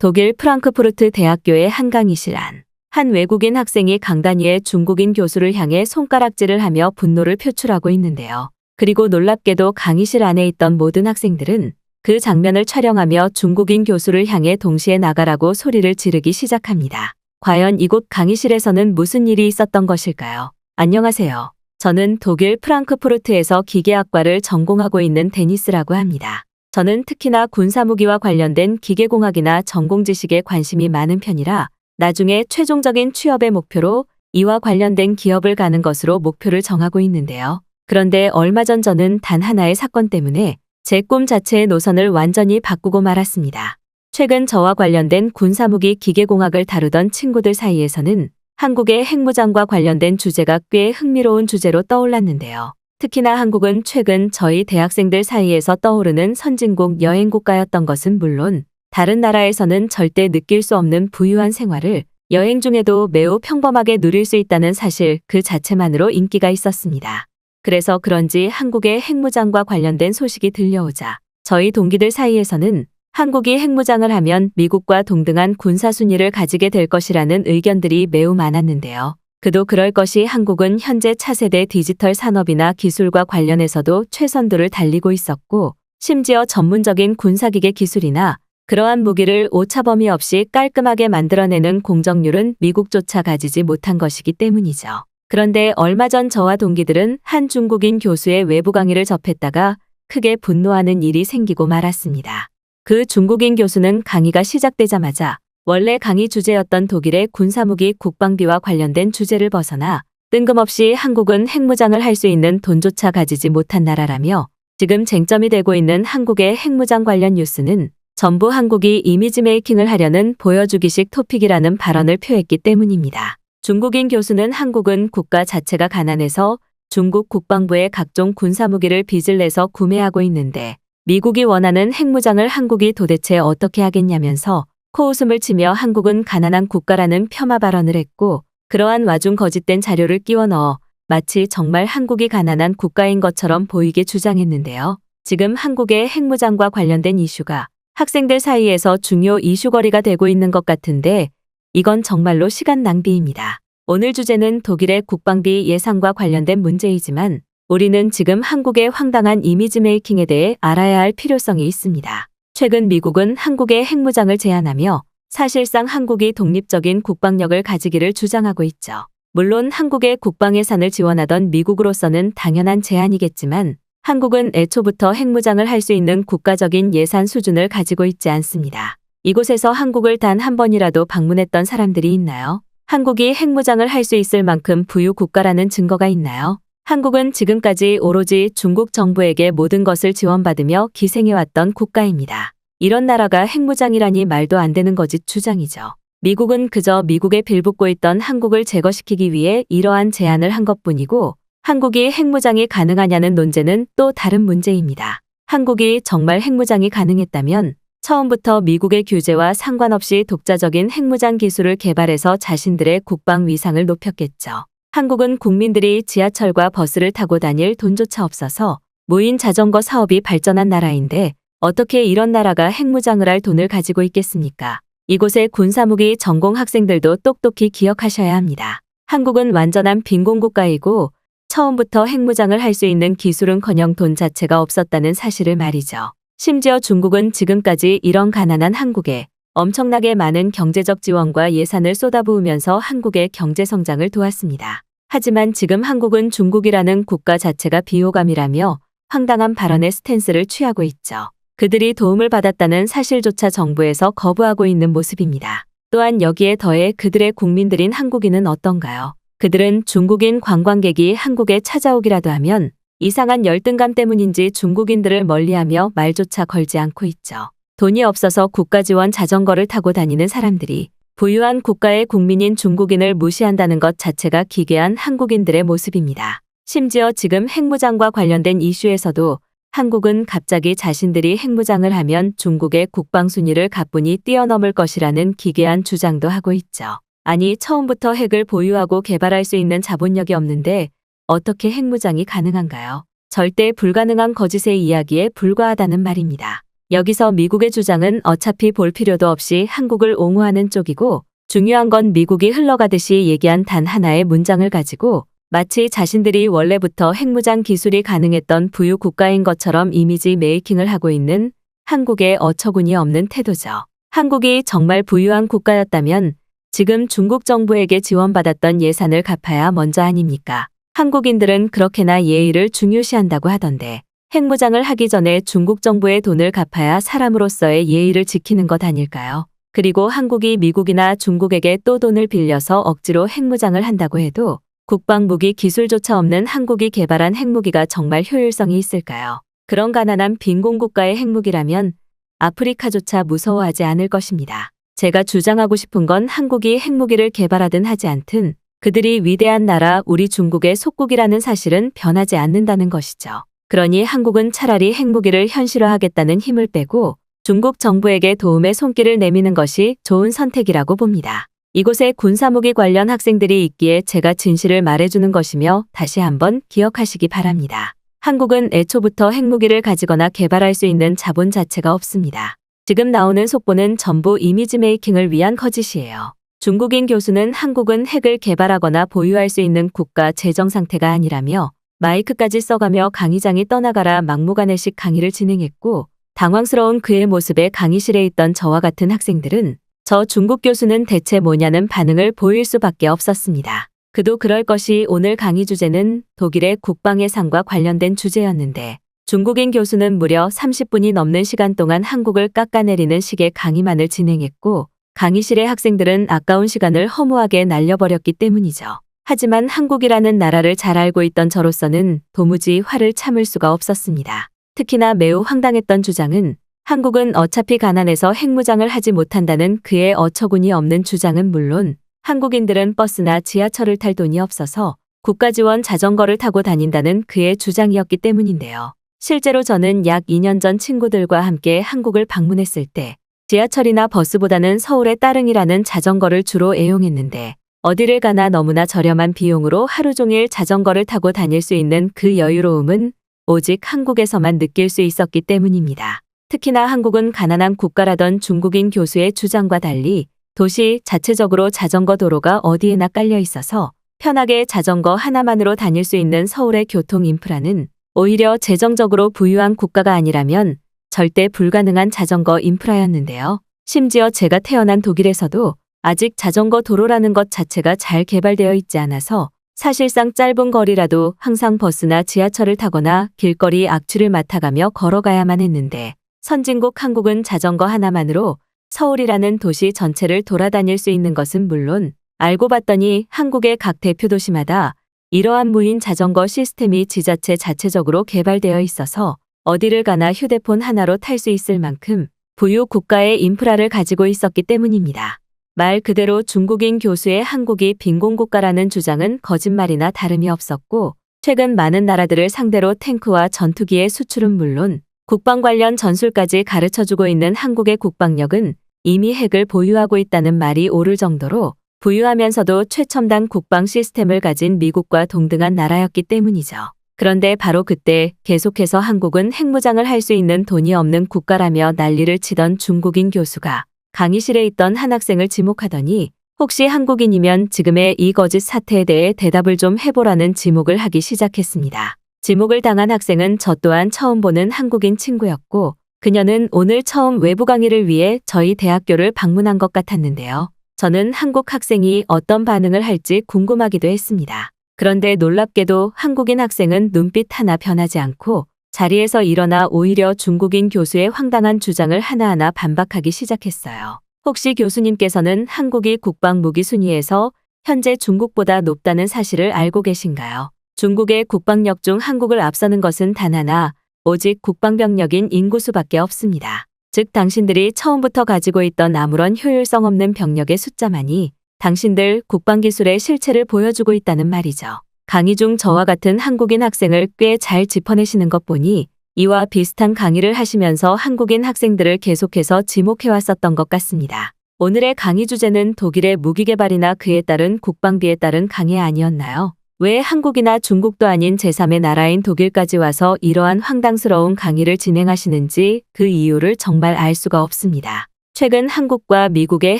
독일 프랑크푸르트 대학교의 한강의실 안. 한 외국인 학생이 강단 위에 중국인 교수를 향해 손가락질을 하며 분노를 표출하고 있는데요. 그리고 놀랍게도 강의실 안에 있던 모든 학생들은 그 장면을 촬영하며 중국인 교수를 향해 동시에 나가라고 소리를 지르기 시작합니다. 과연 이곳 강의실에서는 무슨 일이 있었던 것일까요? 안녕하세요. 저는 독일 프랑크푸르트에서 기계학과를 전공하고 있는 데니스라고 합니다. 저는 특히나 군사무기와 관련된 기계공학이나 전공 지식에 관심이 많은 편이라 나중에 최종적인 취업의 목표로 이와 관련된 기업을 가는 것으로 목표를 정하고 있는데요. 그런데 얼마 전 저는 단 하나의 사건 때문에 제 꿈 자체의 노선을 완전히 바꾸고 말았습니다. 최근 저와 관련된 군사무기 기계공학을 다루던 친구들 사이에서는 한국의 핵무장과 관련된 주제가 꽤 흥미로운 주제로 떠올랐는데요. 특히나 한국은 최근 저희 대학생들 사이에서 떠오르는 선진국 여행국가였던 것은 물론 다른 나라에서는 절대 느낄 수 없는 부유한 생활을 여행 중에도 매우 평범하게 누릴 수 있다는 사실 그 자체만으로 인기가 있었습니다. 그래서 그런지 한국의 핵무장과 관련된 소식이 들려오자 저희 동기들 사이에서는 한국이 핵무장을 하면 미국과 동등한 군사순위를 가지게 될 것이라는 의견들이 매우 많았는데요. 그도 그럴 것이 한국은 현재 차세대 디지털 산업이나 기술과 관련해서도 최선두를 달리고 있었고 심지어 전문적인 군사기계 기술이나 그러한 무기를 오차범위 없이 깔끔하게 만들어내는 공정률은 미국조차 가지지 못한 것이기 때문이죠. 그런데 얼마 전 저와 동기들은 한 중국인 교수의 외부 강의를 접했다가 크게 분노하는 일이 생기고 말았습니다. 그 중국인 교수는 강의가 시작되자마자 원래 강의 주제였던 독일의 군사무기 국방비와 관련된 주제를 벗어나 뜬금없이 한국은 핵무장을 할 수 있는 돈조차 가지지 못한 나라라며 지금 쟁점이 되고 있는 한국의 핵무장 관련 뉴스는 전부 한국이 이미지 메이킹을 하려는 보여주기식 토픽이라는 발언을 표했기 때문입니다. 중국인 교수는 한국은 국가 자체가 가난해서 중국 국방부에 각종 군사무기를 빚을 내서 구매하고 있는데 미국이 원하는 핵무장을 한국이 도대체 어떻게 하겠냐면서 코웃음을 치며 한국은 가난한 국가라는 폄하 발언을 했고 그러한 와중 거짓된 자료를 끼워 넣어 마치 정말 한국이 가난한 국가인 것처럼 보이게 주장했는데요. 지금 한국의 핵무장과 관련된 이슈가 학생들 사이에서 중요 이슈거리가 되고 있는 것 같은데 이건 정말로 시간 낭비입니다. 오늘 주제는 독일의 국방비 예산과 관련된 문제이지만 우리는 지금 한국의 황당한 이미지 메이킹에 대해 알아야 할 필요성이 있습니다. 최근 미국은 한국의 핵무장을 제안하며 사실상 한국이 독립적인 국방력을 가지기를 주장하고 있죠. 물론 한국의 국방 예산을 지원하던 미국으로서는 당연한 제안이겠지만 한국은 애초부터 핵무장을 할 수 있는 국가적인 예산 수준을 가지고 있지 않습니다. 이곳에서 한국을 단 한 번이라도 방문했던 사람들이 있나요? 한국이 핵무장을 할 수 있을 만큼 부유 국가라는 증거가 있나요? 한국은 지금까지 오로지 중국 정부에게 모든 것을 지원받으며 기생해왔던 국가입니다. 이런 나라가 핵무장이라니 말도 안 되는 거짓 주장이죠. 미국은 그저 미국에 빌붙고 있던 한국을 제거시키기 위해 이러한 제안을 한 것뿐이고 한국이 핵무장이 가능하냐는 논제는 또 다른 문제입니다. 한국이 정말 핵무장이 가능했다면 처음부터 미국의 규제와 상관없이 독자적인 핵무장 기술을 개발해서 자신들의 국방 위상을 높였겠죠. 한국은 국민들이 지하철과 버스를 타고 다닐 돈조차 없어서 무인 자전거 사업이 발전한 나라인데 어떻게 이런 나라가 핵무장을 할 돈을 가지고 있겠습니까? 이곳의 군사무기 전공 학생들도 똑똑히 기억하셔야 합니다. 한국은 완전한 빈곤국가이고 처음부터 핵무장을 할 수 있는 기술은커녕 돈 자체가 없었다는 사실을 말이죠. 심지어 중국은 지금까지 이런 가난한 한국에 엄청나게 많은 경제적 지원과 예산을 쏟아부으면서 한국의 경제 성장을 도왔습니다. 하지만 지금 한국은 중국이라는 국가 자체가 비호감이라며 황당한 발언의 스탠스를 취하고 있죠. 그들이 도움을 받았다는 사실조차 정부에서 거부하고 있는 모습입니다. 또한 여기에 더해 그들의 국민들인 한국인은 어떤가요? 그들은 중국인 관광객이 한국에 찾아오기라도 하면 이상한 열등감 때문인지 중국인들을 멀리하며 말조차 걸지 않고 있죠. 돈이 없어서 국가 지원 자전거를 타고 다니는 사람들이 부유한 국가의 국민인 중국인을 무시한다는 것 자체가 기괴한 한국인들의 모습입니다. 심지어 지금 핵무장과 관련된 이슈에서도 한국은 갑자기 자신들이 핵무장을 하면 중국의 국방 순위를 가뿐히 뛰어넘을 것이라는 기괴한 주장도 하고 있죠. 아니, 처음부터 핵을 보유하고 개발할 수 있는 자본력이 없는데 어떻게 핵무장이 가능한가요? 절대 불가능한 거짓의 이야기에 불과하다는 말입니다. 여기서 미국의 주장은 어차피 볼 필요도 없이 한국을 옹호하는 쪽이고 중요한 건 미국이 흘러가듯이 얘기한 단 하나의 문장을 가지고 마치 자신들이 원래부터 핵무장 기술이 가능했던 부유 국가인 것처럼 이미지 메이킹을 하고 있는 한국의 어처구니 없는 태도죠. 한국이 정말 부유한 국가였다면 지금 중국 정부에게 지원받았던 예산을 갚아야 먼저 아닙니까? 한국인들은 그렇게나 예의를 중요시한다고 하던데 핵무장을 하기 전에 중국 정부의 돈을 갚아야 사람으로서의 예의를 지키는 것 아닐까요? 그리고 한국이 미국이나 중국에게 또 돈을 빌려서 억지로 핵무장을 한다고 해도 국방무기 기술조차 없는 한국이 개발한 핵무기가 정말 효율성이 있을까요? 그런 가난한 빈곤국가의 핵무기라면 아프리카조차 무서워하지 않을 것입니다. 제가 주장하고 싶은 건 한국이 핵무기를 개발하든 하지 않든 그들이 위대한 나라 우리 중국의 속국이라는 사실은 변하지 않는다는 것이죠. 그러니 한국은 차라리 핵무기를 현실화하겠다는 힘을 빼고 중국 정부에게 도움의 손길을 내미는 것이 좋은 선택이라고 봅니다. 이곳에 군사무기 관련 학생들이 있기에 제가 진실을 말해주는 것이며 다시 한번 기억하시기 바랍니다. 한국은 애초부터 핵무기를 가지거나 개발할 수 있는 자본 자체가 없습니다. 지금 나오는 속보는 전부 이미지 메이킹을 위한 거짓이에요. 중국인 교수는 한국은 핵을 개발하거나 보유할 수 있는 국가 재정 상태가 아니라며 마이크까지 써가며 강의장이 떠나가라 막무가내식 강의를 진행했고 당황스러운 그의 모습에 강의실에 있던 저와 같은 학생들은 저 중국 교수는 대체 뭐냐는 반응을 보일 수밖에 없었습니다. 그도 그럴 것이 오늘 강의 주제는 독일의 국방예산과 관련된 주제였는데 중국인 교수는 무려 30분이 넘는 시간 동안 한국을 깎아내리는 식의 강의만을 진행했고 강의실의 학생들은 아까운 시간을 허무하게 날려버렸기 때문이죠. 하지만 한국이라는 나라를 잘 알고 있던 저로서는 도무지 화를 참을 수가 없었습니다. 특히나 매우 황당했던 주장은 한국은 어차피 가난해서 핵무장을 하지 못한다는 그의 어처구니 없는 주장은 물론 한국인들은 버스나 지하철을 탈 돈이 없어서 국가 지원 자전거를 타고 다닌다는 그의 주장이었기 때문인데요. 실제로 저는 약 2년 전 친구들과 함께 한국을 방문했을 때 지하철이나 버스보다는 서울의 따릉이라는 자전거를 주로 애용했는데 어디를 가나 너무나 저렴한 비용으로 하루 종일 자전거를 타고 다닐 수 있는 그 여유로움은 오직 한국에서만 느낄 수 있었기 때문입니다. 특히나 한국은 가난한 국가라던 중국인 교수의 주장과 달리 도시 자체적으로 자전거 도로가 어디에나 깔려 있어서 편하게 자전거 하나만으로 다닐 수 있는 서울의 교통 인프라는 오히려 재정적으로 부유한 국가가 아니라면 절대 불가능한 자전거 인프라였는데요. 심지어 제가 태어난 독일에서도 아직 자전거 도로라는 것 자체가 잘 개발되어 있지 않아서 사실상 짧은 거리라도 항상 버스나 지하철을 타거나 길거리 악취를 맡아가며 걸어가야만 했는데 선진국 한국은 자전거 하나만으로 서울이라는 도시 전체를 돌아다닐 수 있는 것은 물론 알고 봤더니 한국의 각 대표 도시마다 이러한 무인 자전거 시스템이 지자체 자체적으로 개발되어 있어서 어디를 가나 휴대폰 하나로 탈 수 있을 만큼 부유 국가의 인프라를 가지고 있었기 때문입니다. 말 그대로 중국인 교수의 한국이 빈곤국가라는 주장은 거짓말이나 다름이 없었고 최근 많은 나라들을 상대로 탱크와 전투기의 수출은 물론 국방 관련 전술까지 가르쳐주고 있는 한국의 국방력은 이미 핵을 보유하고 있다는 말이 오를 정도로 부유하면서도 최첨단 국방 시스템을 가진 미국과 동등한 나라였기 때문이죠. 그런데 바로 그때 계속해서 한국은 핵무장을 할 수 있는 돈이 없는 국가라며 난리를 치던 중국인 교수가 강의실에 있던 한 학생을 지목하더니 혹시 한국인이면 지금의 이 거짓 사태에 대해 대답을 좀 해보라는 지목을 하기 시작했습니다. 지목을 당한 학생은 저 또한 처음 보는 한국인 친구였고 그녀는 오늘 처음 외부 강의를 위해 저희 대학교를 방문한 것 같았는데요. 저는 한국 학생이 어떤 반응을 할지 궁금하기도 했습니다. 그런데 놀랍게도 한국인 학생은 눈빛 하나 변하지 않고 자리에서 일어나 오히려 중국인 교수의 황당한 주장을 하나하나 반박하기 시작했어요. 혹시 교수님께서는 한국이 국방무기 순위에서 현재 중국보다 높다는 사실을 알고 계신가요? 중국의 국방력 중 한국을 앞서는 것은 단 하나, 오직 국방병력인 인구수밖에 없습니다. 즉 당신들이 처음부터 가지고 있던 아무런 효율성 없는 병력의 숫자만이 당신들 국방기술의 실체를 보여주고 있다는 말이죠. 강의 중 저와 같은 한국인 학생을 꽤 잘 짚어내시는 것 보니 이와 비슷한 강의를 하시면서 한국인 학생들을 계속해서 지목해왔었던 것 같습니다. 오늘의 강의 주제는 독일의 무기 개발이나 그에 따른 국방비에 따른 강해 아니었나요? 왜 한국이나 중국도 아닌 제3의 나라인 독일까지 와서 이러한 황당스러운 강의를 진행하시는지 그 이유를 정말 알 수가 없습니다. 최근 한국과 미국의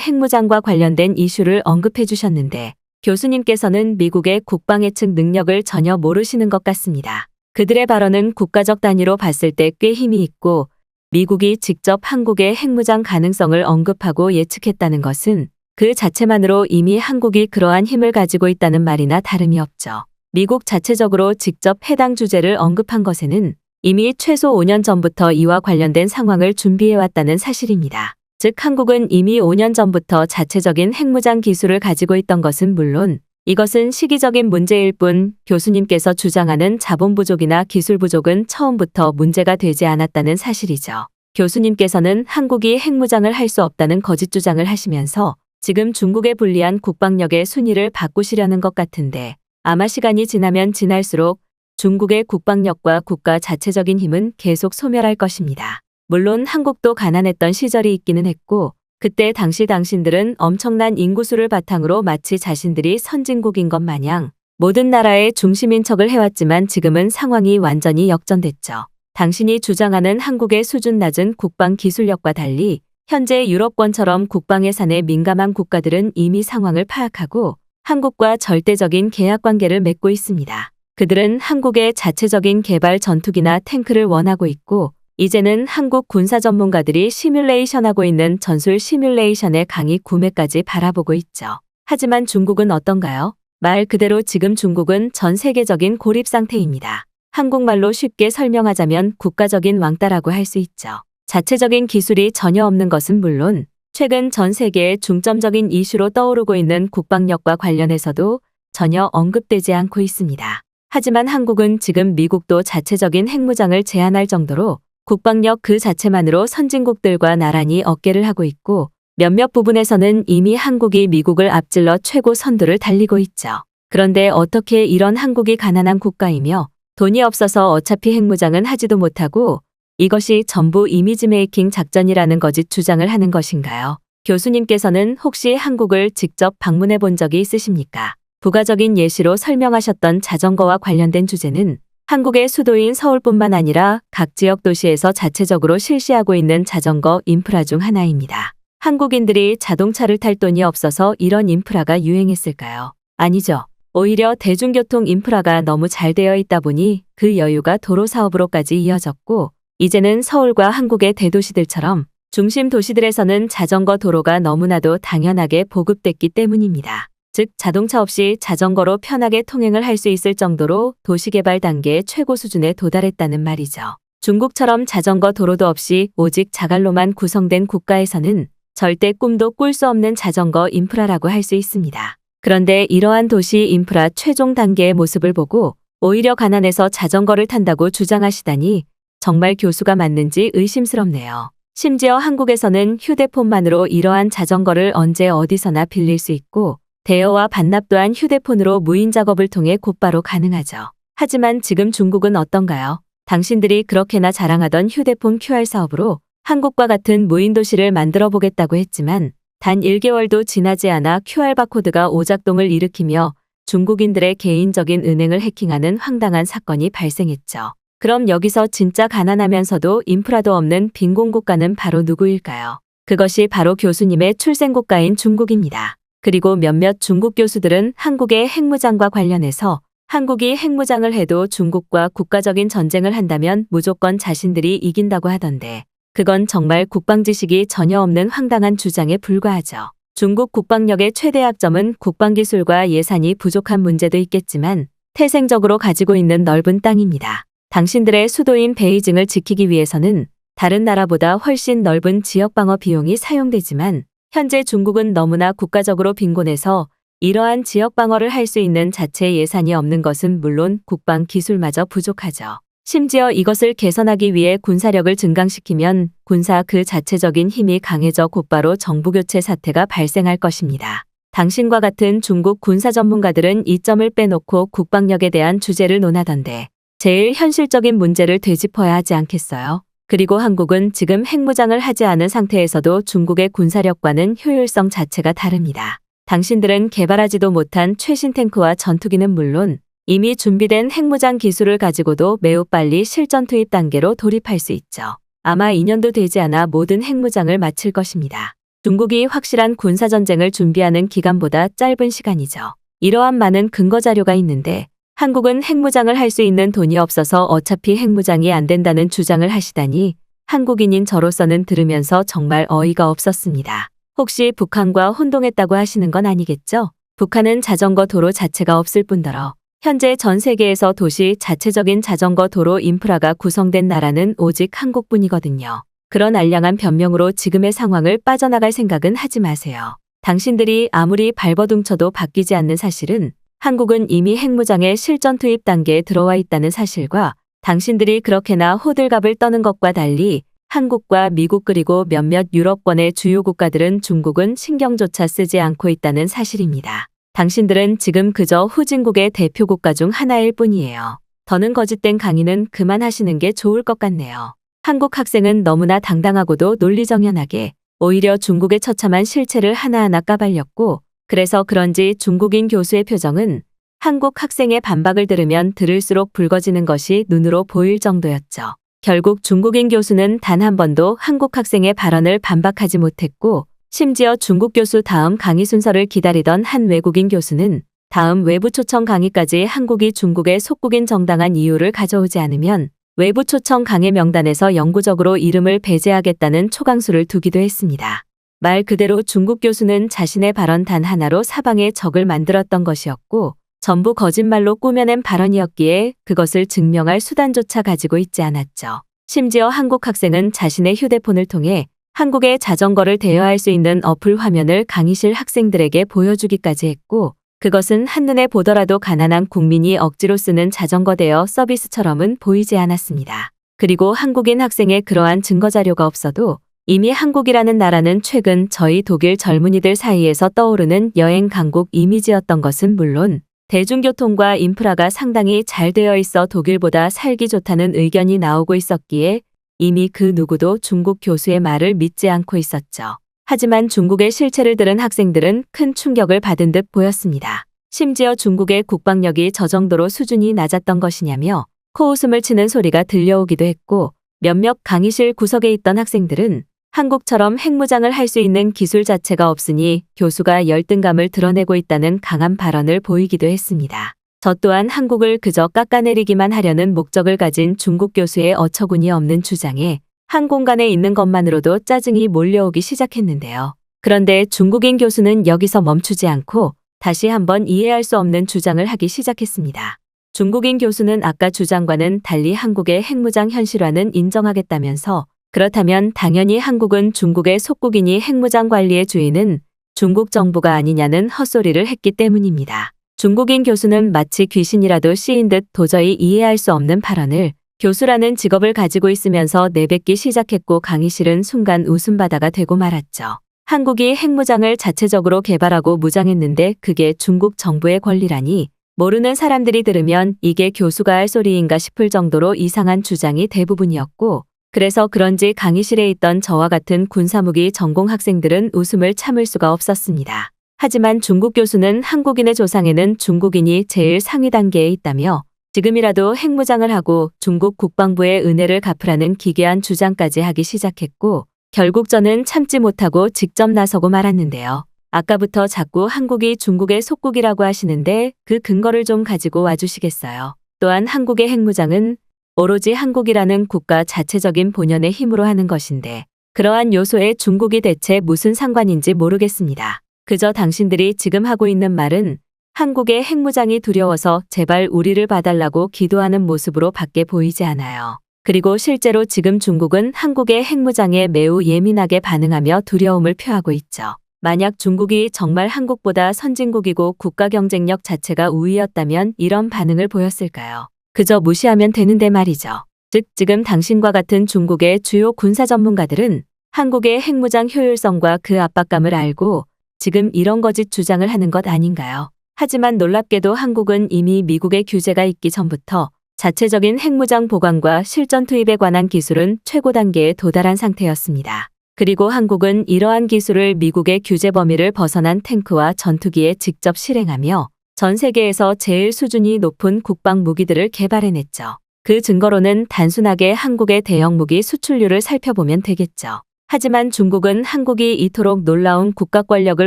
핵무장과 관련된 이슈를 언급해 주셨는데 교수님께서는 미국의 국방 예측 능력을 전혀 모르시는 것 같습니다. 그들의 발언은 국가적 단위로 봤을 때 꽤 힘이 있고 미국이 직접 한국의 핵무장 가능성을 언급하고 예측했다는 것은 그 자체만으로 이미 한국이 그러한 힘을 가지고 있다는 말이나 다름이 없죠. 미국 자체적으로 직접 해당 주제를 언급한 것에는 이미 최소 5년 전부터 이와 관련된 상황을 준비해왔다는 사실입니다. 즉 한국은 이미 5년 전부터 자체적인 핵무장 기술을 가지고 있던 것은 물론 이것은 시기적인 문제일 뿐 교수님께서 주장하는 자본 부족이나 기술 부족은 처음부터 문제가 되지 않았다는 사실이죠. 교수님께서는 한국이 핵무장을 할 수 없다는 거짓 주장을 하시면서 지금 중국에 불리한 국방력의 순위를 바꾸시려는 것 같은데 아마 시간이 지나면 지날수록 중국의 국방력과 국가 자체적인 힘은 계속 소멸할 것입니다. 물론 한국도 가난했던 시절이 있기는 했고 그때 당시 당신들은 엄청난 인구수를 바탕으로 마치 자신들이 선진국인 것 마냥 모든 나라의 중심인 척을 해왔지만 지금은 상황이 완전히 역전됐죠. 당신이 주장하는 한국의 수준 낮은 국방 기술력과 달리 현재 유럽권처럼 국방 예산에 민감한 국가들은 이미 상황을 파악하고 한국과 절대적인 계약 관계를 맺고 있습니다. 그들은 한국의 자체적인 개발 전투기나 탱크를 원하고 있고 이제는 한국 군사 전문가들이 시뮬레이션하고 있는 전술 시뮬레이션의 강의 구매까지 바라보고 있죠. 하지만 중국은 어떤가요? 말 그대로 지금 중국은 전 세계적인 고립 상태입니다. 한국말로 쉽게 설명하자면 국가적인 왕따라고 할 수 있죠. 자체적인 기술이 전혀 없는 것은 물론 최근 전 세계의 중점적인 이슈로 떠오르고 있는 국방력과 관련해서도 전혀 언급되지 않고 있습니다. 하지만 한국은 지금 미국도 자체적인 핵무장을 제한할 정도로 국방력 그 자체만으로 선진국들과 나란히 어깨를 하고 있고 몇몇 부분에서는 이미 한국이 미국을 앞질러 최고 선두를 달리고 있죠. 그런데 어떻게 이런 한국이 가난한 국가이며 돈이 없어서 어차피 핵무장은 하지도 못하고 이것이 전부 이미지 메이킹 작전이라는 거짓 주장을 하는 것인가요? 교수님께서는 혹시 한국을 직접 방문해 본 적이 있으십니까? 부가적인 예시로 설명하셨던 자전거와 관련된 주제는 한국의 수도인 서울뿐만 아니라 각 지역 도시에서 자체적으로 실시하고 있는 자전거 인프라 중 하나입니다. 한국인들이 자동차를 탈 돈이 없어서 이런 인프라가 유행했을까요? 아니죠. 오히려 대중교통 인프라가 너무 잘 되어 있다 보니 그 여유가 도로 사업으로까지 이어졌고 이제는 서울과 한국의 대도시들처럼 중심 도시들에서는 자전거 도로가 너무나도 당연하게 보급됐기 때문입니다. 즉 자동차 없이 자전거로 편하게 통행을 할 수 있을 정도로 도시개발 단계의 최고 수준에 도달했다는 말이죠. 중국처럼 자전거 도로도 없이 오직 자갈로만 구성된 국가에서는 절대 꿈도 꿀 수 없는 자전거 인프라라고 할 수 있습니다. 그런데 이러한 도시 인프라 최종 단계의 모습을 보고 오히려 가난해서 자전거를 탄다고 주장하시다니 정말 교수가 맞는지 의심스럽네요. 심지어 한국에서는 휴대폰만으로 이러한 자전거를 언제 어디서나 빌릴 수 있고 대여와 반납 또한 휴대폰으로 무인 작업을 통해 곧바로 가능하죠. 하지만 지금 중국은 어떤가요? 당신들이 그렇게나 자랑하던 휴대폰 QR 사업으로 한국과 같은 무인 도시를 만들어 보겠다고 했지만 단 1개월도 지나지 않아 QR 바코드가 오작동을 일으키며 중국인들의 개인적인 은행을 해킹하는 황당한 사건이 발생했죠. 그럼 여기서 진짜 가난하면서도 인프라도 없는 빈곤 국가는 바로 누구일까요? 그것이 바로 교수님의 출생 국가인 중국입니다. 그리고 몇몇 중국 교수들은 한국의 핵무장과 관련해서 한국이 핵무장을 해도 중국과 국가적인 전쟁을 한다면 무조건 자신들이 이긴다고 하던데 그건 정말 국방 지식이 전혀 없는 황당한 주장에 불과하죠. 중국 국방력의 최대 약점은 국방기술과 예산이 부족한 문제도 있겠지만 태생적으로 가지고 있는 넓은 땅입니다. 당신들의 수도인 베이징을 지키기 위해서는 다른 나라보다 훨씬 넓은 지역 방어 비용이 사용되지만 현재 중국은 너무나 국가적으로 빈곤해서 이러한 지역 방어를 할 수 있는 자체 예산이 없는 것은 물론 국방 기술마저 부족하죠. 심지어 이것을 개선하기 위해 군사력을 증강시키면 군사 그 자체적인 힘이 강해져 곧바로 정부 교체 사태가 발생할 것입니다. 당신과 같은 중국 군사 전문가들은 이 점을 빼놓고 국방력에 대한 주제를 논하던데 제일 현실적인 문제를 되짚어야 하지 않겠어요? 그리고 한국은 지금 핵무장을 하지 않은 상태에서도 중국의 군사력과는 효율성 자체가 다릅니다. 당신들은 개발하지도 못한 최신 탱크와 전투기는 물론 이미 준비된 핵무장 기술을 가지고도 매우 빨리 실전 투입 단계로 돌입할 수 있죠. 아마 2년도 되지 않아 모든 핵무장을 마칠 것입니다. 중국이 확실한 군사전쟁을 준비하는 기간보다 짧은 시간이죠. 이러한 많은 근거 자료가 있는데 한국은 핵무장을 할 수 있는 돈이 없어서 어차피 핵무장이 안 된다는 주장을 하시다니 한국인인 저로서는 들으면서 정말 어이가 없었습니다. 혹시 북한과 혼동했다고 하시는 건 아니겠죠? 북한은 자전거 도로 자체가 없을 뿐더러 현재 전 세계에서 도시 자체적인 자전거 도로 인프라가 구성된 나라는 오직 한국뿐이거든요. 그런 알량한 변명으로 지금의 상황을 빠져나갈 생각은 하지 마세요. 당신들이 아무리 발버둥쳐도 바뀌지 않는 사실은 한국은 이미 핵무장의 실전 투입 단계에 들어와 있다는 사실과 당신들이 그렇게나 호들갑을 떠는 것과 달리 한국과 미국 그리고 몇몇 유럽권의 주요 국가들은 중국은 신경조차 쓰지 않고 있다는 사실입니다. 당신들은 지금 그저 후진국의 대표 국가 중 하나일 뿐이에요. 더는 거짓된 강의는 그만하시는 게 좋을 것 같네요. 한국 학생은 너무나 당당하고도 논리정연하게 오히려 중국의 처참한 실체를 하나하나 까발렸고 그래서 그런지 중국인 교수의 표정은 한국 학생의 반박을 들으면 들을수록 붉어지는 것이 눈으로 보일 정도였죠. 결국 중국인 교수는 단 한 번도 한국 학생의 발언을 반박하지 못했고 심지어 중국 교수 다음 강의 순서를 기다리던 한 외국인 교수는 다음 외부 초청 강의까지 한국이 중국의 속국인 정당한 이유를 가져오지 않으면 외부 초청 강의 명단에서 영구적으로 이름을 배제하겠다는 초강수를 두기도 했습니다. 말 그대로 중국 교수는 자신의 발언 단 하나로 사방에 적을 만들었던 것이었고 전부 거짓말로 꾸며낸 발언이었기에 그것을 증명할 수단조차 가지고 있지 않았죠. 심지어 한국 학생은 자신의 휴대폰을 통해 한국의 자전거를 대여할 수 있는 어플 화면을 강의실 학생들에게 보여주기까지 했고 그것은 한눈에 보더라도 가난한 국민이 억지로 쓰는 자전거 대여 서비스처럼은 보이지 않았습니다. 그리고 한국인 학생의 그러한 증거자료가 없어도 이미 한국이라는 나라는 최근 저희 독일 젊은이들 사이에서 떠오르는 여행 강국 이미지였던 것은 물론 대중교통과 인프라가 상당히 잘 되어 있어 독일보다 살기 좋다는 의견이 나오고 있었기에 이미 그 누구도 중국 교수의 말을 믿지 않고 있었죠. 하지만 중국의 실체를 들은 학생들은 큰 충격을 받은 듯 보였습니다. 심지어 중국의 국방력이 저 정도로 수준이 낮았던 것이냐며 코웃음을 치는 소리가 들려오기도 했고 몇몇 강의실 구석에 있던 학생들은 한국처럼 핵무장을 할 수 있는 기술 자체가 없으니 교수가 열등감을 드러내고 있다는 강한 발언을 보이기도 했습니다. 저 또한 한국을 그저 깎아내리기만 하려는 목적을 가진 중국 교수의 어처구니 없는 주장에 한 공간에 있는 것만으로도 짜증이 몰려오기 시작했는데요. 그런데 중국인 교수는 여기서 멈추지 않고 다시 한번 이해할 수 없는 주장을 하기 시작했습니다. 중국인 교수는 아까 주장과는 달리 한국의 핵무장 현실화는 인정하겠다면서 그렇다면 당연히 한국은 중국의 속국이니 핵무장 관리의 주인은 중국 정부가 아니냐는 헛소리를 했기 때문입니다. 중국인 교수는 마치 귀신이라도 씌인 듯 도저히 이해할 수 없는 발언을 교수라는 직업을 가지고 있으면서 내뱉기 시작했고 강의실은 순간 웃음바다가 되고 말았죠. 한국이 핵무장을 자체적으로 개발하고 무장했는데 그게 중국 정부의 권리라니 모르는 사람들이 들으면 이게 교수가 할 소리인가 싶을 정도로 이상한 주장이 대부분이었고 그래서 그런지 강의실에 있던 저와 같은 군사무기 전공 학생들은 웃음을 참을 수가 없었습니다. 하지만 중국 교수는 한국인의 조상에는 중국인이 제일 상위 단계에 있다며 지금이라도 핵무장을 하고 중국 국방부의 은혜를 갚으라는 기괴한 주장까지 하기 시작했고 결국 저는 참지 못하고 직접 나서고 말았는데요. 아까부터 자꾸 한국이 중국의 속국이라고 하시는데 그 근거를 좀 가지고 와주시겠어요. 또한 한국의 핵무장은 오로지 한국이라는 국가 자체적인 본연의 힘으로 하는 것인데 그러한 요소에 중국이 대체 무슨 상관인지 모르겠습니다. 그저 당신들이 지금 하고 있는 말은 한국의 핵무장이 두려워서 제발 우리를 봐달라고 기도하는 모습으로 밖에 보이지 않아요. 그리고 실제로 지금 중국은 한국의 핵무장에 매우 예민하게 반응하며 두려움을 표하고 있죠. 만약 중국이 정말 한국보다 선진국이고 국가 경쟁력 자체가 우위였다면 이런 반응을 보였을까요? 그저 무시하면 되는데 말이죠. 즉 지금 당신과 같은 중국의 주요 군사 전문가들은 한국의 핵무장 효율성과 그 압박감을 알고 지금 이런 거짓 주장을 하는 것 아닌가요? 하지만 놀랍게도 한국은 이미 미국의 규제가 있기 전부터 자체적인 핵무장 보관과 실전 투입에 관한 기술은 최고 단계에 도달한 상태였습니다. 그리고 한국은 이러한 기술을 미국의 규제 범위를 벗어난 탱크와 전투기에 직접 실행하며 전 세계에서 제일 수준이 높은 국방 무기들을 개발해냈죠. 그 증거로는 단순하게 한국의 대형 무기 수출률을 살펴보면 되겠죠. 하지만 중국은 한국이 이토록 놀라운 국가 권력을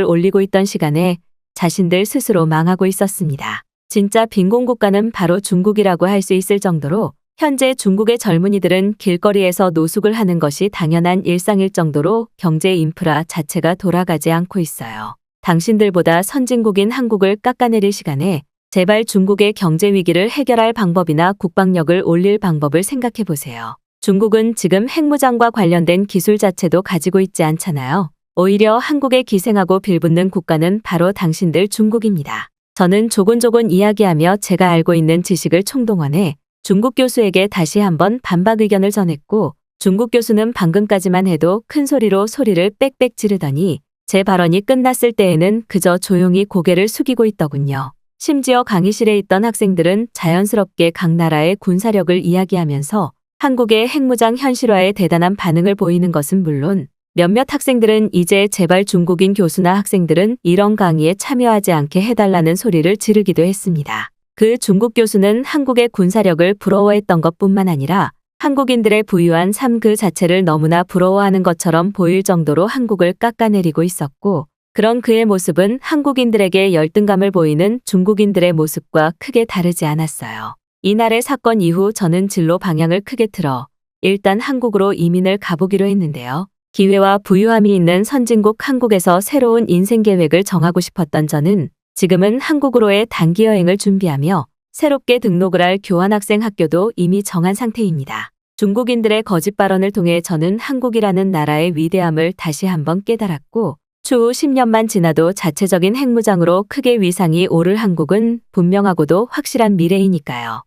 올리고 있던 시간에 자신들 스스로 망하고 있었습니다. 진짜 빈곤 국가는 바로 중국이라고 할 수 있을 정도로 현재 중국의 젊은이들은 길거리에서 노숙을 하는 것이 당연한 일상일 정도로 경제 인프라 자체가 돌아가지 않고 있어요. 당신들보다 선진국인 한국을 깎아내릴 시간에 제발 중국의 경제 위기를 해결할 방법이나 국방력을 올릴 방법을 생각해 보세요. 중국은 지금 핵무장과 관련된 기술 자체도 가지고 있지 않잖아요. 오히려 한국에 기생하고 빌붙는 국가는 바로 당신들 중국입니다. 저는 조곤조곤 이야기하며 제가 알고 있는 지식을 총동원해 중국 교수에게 다시 한번 반박 의견을 전했고, 중국 교수는 방금까지만 해도 큰 소리로 소리를 빽빽 지르더니 제 발언이 끝났을 때에는 그저 조용히 고개를 숙이고 있더군요. 심지어 강의실에 있던 학생들은 자연스럽게 각 나라의 군사력을 이야기하면서 한국의 핵무장 현실화에 대단한 반응을 보이는 것은 물론 몇몇 학생들은 이제 제발 중국인 교수나 학생들은 이런 강의에 참여하지 않게 해달라는 소리를 지르기도 했습니다. 그 중국 교수는 한국의 군사력을 부러워했던 것뿐만 아니라 한국인들의 부유한 삶 그 자체를 너무나 부러워하는 것처럼 보일 정도로 한국을 깎아내리고 있었고, 그런 그의 모습은 한국인들에게 열등감을 보이는 중국인들의 모습과 크게 다르지 않았어요. 이날의 사건 이후 저는 진로 방향을 크게 틀어 일단 한국으로 이민을 가보기로 했는데요. 기회와 부유함이 있는 선진국 한국에서 새로운 인생 계획을 정하고 싶었던 저는 지금은 한국으로의 단기 여행을 준비하며 새롭게 등록을 할 교환학생 학교도 이미 정한 상태입니다. 중국인들의 거짓 발언을 통해 저는 한국이라는 나라의 위대함을 다시 한번 깨달았고, 추후 10년만 지나도 자체적인 핵무장으로 크게 위상이 오를 한국은 분명하고도 확실한 미래이니까요.